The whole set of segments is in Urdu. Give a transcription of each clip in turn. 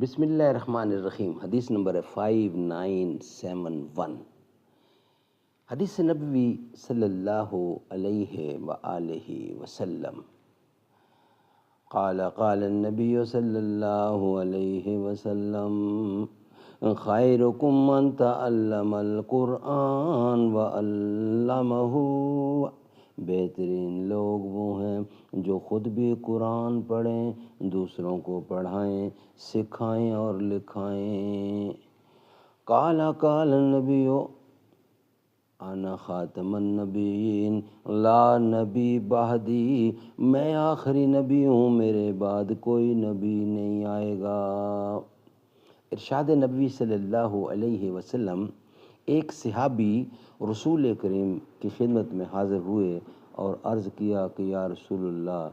بسم اللہ الرحمن الرحیم۔ حدیث نمبر ہے 5971۔ حدیث نبوی صلی اللہ علیہ وآلہ وسلم قال النبی صلی اللہ علیہ وسلم خیرکم من تعلم القرآن وعلمہ۔ بہترین لوگ وہ ہیں جو خود بھی قرآن پڑھیں، دوسروں کو پڑھائیں، سکھائیں اور لکھائیں۔ قال النبی انا خاتم النبیین لا نبی بعدی، میں آخری نبی ہوں، میرے بعد کوئی نبی نہیں آئے گا۔ ارشاد نبوی صلی اللہ علیہ وسلم، ایک صحابی رسول کریم کی خدمت میں حاضر ہوئے اور عرض کیا کہ یا رسول اللہ،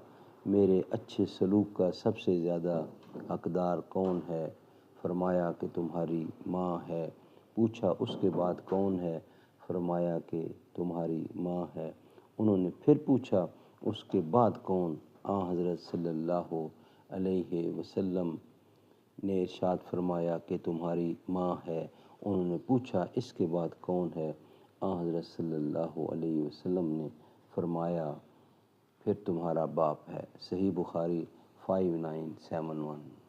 میرے اچھے سلوک کا سب سے زیادہ حقدار کون ہے؟ فرمایا کہ تمہاری ماں ہے۔ پوچھا اس کے بعد کون ہے؟ فرمایا کہ تمہاری ماں ہے۔ انہوں نے پھر پوچھا اس کے بعد کون؟ حضرت صلی اللہ علیہ وسلم نے ارشاد فرمایا کہ تمہاری ماں ہے۔ انہوں نے پوچھا اس کے بعد کون ہے؟ حضرت صلی اللہ علیہ وسلم نے فرمایا پھر تمہارا باپ ہے۔ صحیح بخاری 5971۔